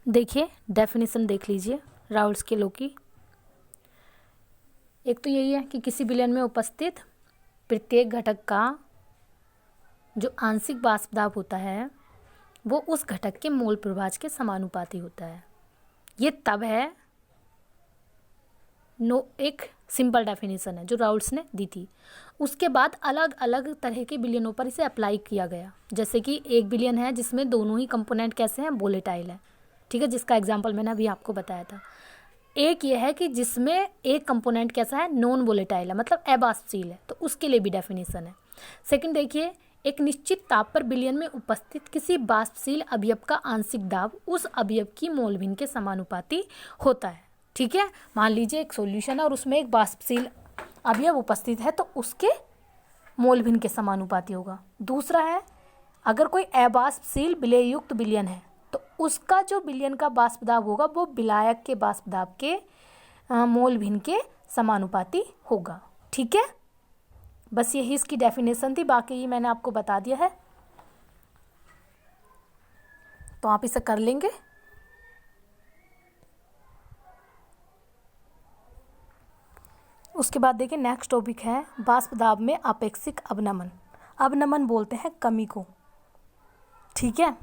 देखिए डेफिनेशन देख लीजिए राउल्स के लॉ की। एक तो यही है कि किसी विलयन में उपस्थित प्रत्येक घटक का जो आंशिक वाष्प दाब होता है वो उस घटक के मोल प्रभाज के समानुपाती होता है। ये तब है एक सिंपल डेफिनेशन है जो राउल्स ने दी थी। उसके बाद अलग अलग तरह के विलयनों पर इसे अप्लाई किया गया। जैसे कि एक विलयन है जिसमें दोनों ही कंपोनेंट कैसे हैं, वोलेटाइल है, ठीक है, जिसका एग्जांपल मैंने अभी आपको बताया था। एक ये है कि जिसमें एक कंपोनेंट कैसा है, नॉन वोलेटाइल है, मतलब अवाष्पशील है, तो उसके लिए भी डेफिनेशन है। सेकंड देखिए, एक निश्चित ताप पर विलयन में उपस्थित किसी वाष्पशील अवयव का आंशिक दाब उस अवयव की मोल भिन्न के समानुपाती होता है। ठीक है, मान लीजिए एक सॉल्यूशन है और उसमें एक वाष्पशील अवयव उपस्थित है तो उसके मोल भिन्न के समानुपाती होगा। दूसरा है, अगर कोई अवाष्पशील विलययुक्त विलयन है तो उसका जो विलयन का वाष्प दाब होगा वो विलायक के वाष्प दाब के मोल भिन्न के समानुपाती होगा। ठीक है, बस यही इसकी डेफिनेशन थी, बाकी ये मैंने आपको बता दिया है, तो आप इसे कर लेंगे। उसके बाद देखिए नेक्स्ट टॉपिक है वाष्प दाब में आपेक्षिक अवनमन। अवनमन बोलते हैं कमी को। ठीक है,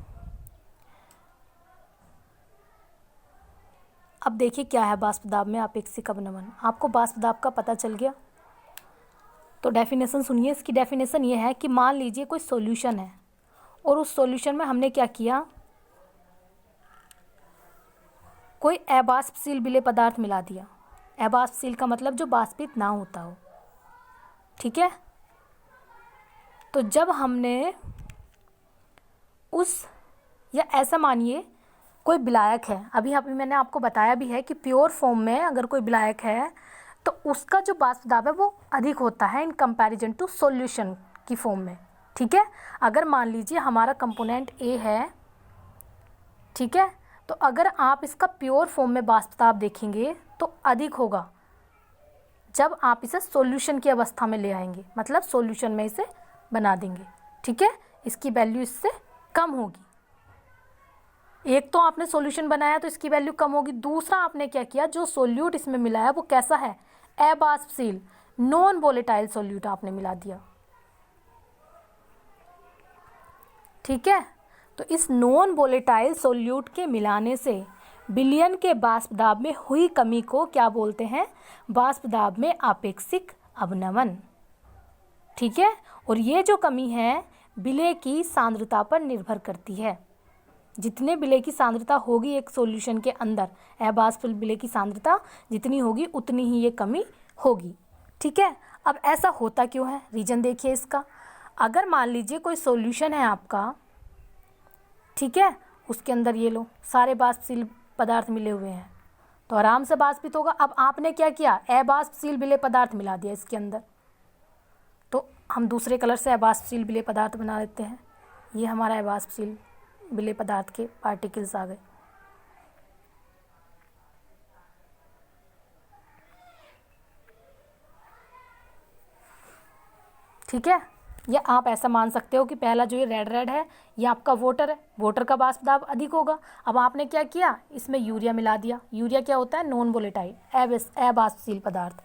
अब देखिए क्या है वाष्प दाब में आपेक्षिक अवनमन। आपको वाष्प दाब का पता चल गया, तो डेफिनेशन सुनिए। इसकी डेफिनेशन ये है कि मान लीजिए कोई सॉल्यूशन है और उस सॉल्यूशन में हमने क्या किया, कोई अवाष्पशील विलेय पदार्थ मिला दिया। अवाष्पशील का मतलब जो वाष्पित ना होता हो। ठीक है, तो जब हमने उस, या ऐसा मानिए कोई विलायक है, अभी मैंने आपको बताया भी है कि प्योर फॉर्म में अगर कोई विलायक है तो उसका जो वाष्प दाब है वो अधिक होता है इन कंपैरिजन टू सॉल्यूशन की फॉर्म में। ठीक है, अगर मान लीजिए हमारा कंपोनेंट ए है, ठीक है, तो अगर आप इसका प्योर फॉर्म में वाष्प दाब देखेंगे तो अधिक होगा जब आप इसे सॉल्यूशन की अवस्था में ले आएंगे, मतलब सॉल्यूशन में इसे बना देंगे। ठीक है, इसकी वैल्यू इससे कम होगी। एक तो आपने सॉल्यूशन बनाया तो इसकी वैल्यू कम होगी। दूसरा आपने क्या किया, जो सोल्यूट इसमें मिला है वो कैसा है, अवाष्पशील नॉन वोलेटाइल सोल्यूट आपने मिला दिया। ठीक है, तो इस नॉन वोलेटाइल सोल्यूट के मिलाने से विलयन के वाष्प दाब में हुई कमी को क्या बोलते हैं, वाष्प दाब में आपेक्षिक अवनमन। ठीक है, और ये जो कमी है विलेय की सांद्रता पर निर्भर करती है। जितने विलेय की सांद्रता होगी एक सॉल्यूशन के अंदर, अवाष्पशील विलेय की सांद्रता जितनी होगी उतनी ही ये कमी होगी। ठीक है, अब ऐसा होता क्यों है, रीजन देखिए इसका। अगर मान लीजिए कोई सॉल्यूशन है आपका, ठीक है, उसके अंदर ये लो सारे वाष्पशील पदार्थ मिले हुए हैं तो आराम से वाष्पित होगा। अब आपने क्या किया, अवाष्पशील विलेय पदार्थ मिला दिया इसके अंदर, तो हम दूसरे कलर से अवाष्पशील विलेय पदार्थ बना लेते हैं। ये हमारा अवाष्पशील विलेय पदार्थ के पार्टिकल्स आ गए। ठीक है, या आप ऐसा मान सकते हो कि पहला जो ये रेड रेड है ये आपका वाटर है, वाटर का वाष्प दाब अधिक होगा। अब आपने क्या किया, इसमें यूरिया मिला दिया। यूरिया क्या होता है, नॉन वोलेटाइल अवाष्पशील पदार्थ।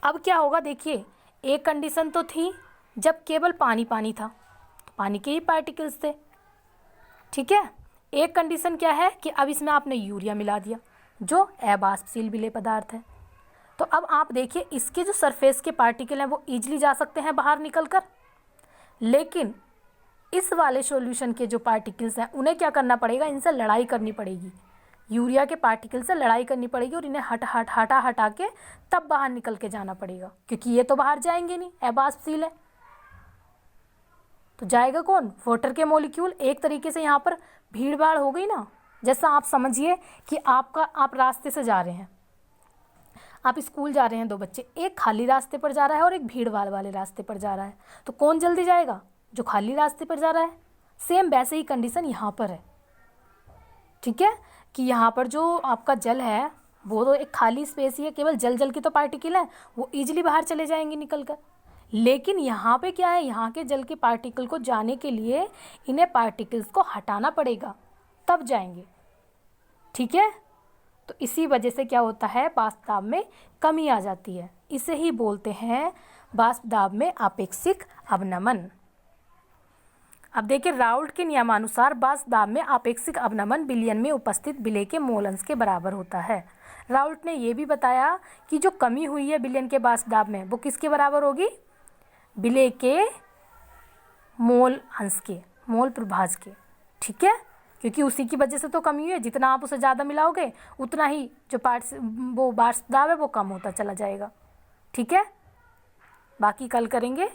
अब क्या होगा, देखिए एक कंडीशन तो थी जब केवल पानी पानी था तो पानी के ही पार्टिकल्स थे। ठीक है, एक कंडीशन क्या है कि अब इसमें आपने यूरिया मिला दिया जो अवाष्पशील विलेय पदार्थ है। तो अब आप देखिए इसके जो सरफेस के पार्टिकल हैं वो ईजिली जा सकते हैं बाहर निकल कर, लेकिन इस वाले सॉल्यूशन के जो पार्टिकल्स हैं उन्हें क्या करना पड़ेगा, इनसे लड़ाई करनी पड़ेगी। यूरिया के पार्टिकल से लड़ाई करनी पड़ेगी और इन्हें हटा के तब बाहर निकल के जाना पड़ेगा, क्योंकि ये तो बाहर जाएंगे नहीं, अवाष्पशील है। तो जाएगा कौन, वाटर के मॉलिक्यूल। एक तरीके से यहाँ पर भीड़ भाड़ हो गई ना। जैसा आप समझिए कि आप रास्ते से जा रहे हैं, आप स्कूल जा रहे हैं, दो बच्चे, एक खाली रास्ते पर जा रहा है और एक भीड़ भाड़ वाले रास्ते पर जा रहा है, तो कौन जल्दी जाएगा, जो खाली रास्ते पर जा रहा है। सेम वैसे ही कंडीशन यहाँ पर है। ठीक है, कि यहाँ पर जो आपका जल है वो तो एक खाली स्पेस ही है, केवल जल की तो पार्टिकल है, वो ईजिली बाहर चले जाएंगे निकल कर। लेकिन यहाँ पे क्या है, यहाँ के जल के पार्टिकल को जाने के लिए इन्हें पार्टिकल्स को हटाना पड़ेगा तब जाएंगे। ठीक है। तो इसी वजह से क्या होता है, वाष्प दाब में कमी आ जाती है। इसे ही बोलते हैं वाष्प दाब में आपेक्षिक अवनमन। अब देखिए, राउल्ट के नियमानुसार वाष्प दाब में आपेक्षिक अवनमन विलयन में उपस्थित विलेय के मोल अंश के बराबर होता है। राउल्ट ने यह भी बताया कि जो कमी हुई है विलयन के वाष्प दाब में वो किसके बराबर होगी, विलेय के मोल अंश के, मोल प्रभाज के। ठीक है, क्योंकि उसी की वजह से तो कमी हुई है, जितना आप उसे ज़्यादा मिलाओगे उतना ही जो वो वाष्प दाब है वो कम होता चला जाएगा। ठीक है, बाकी कल करेंगे।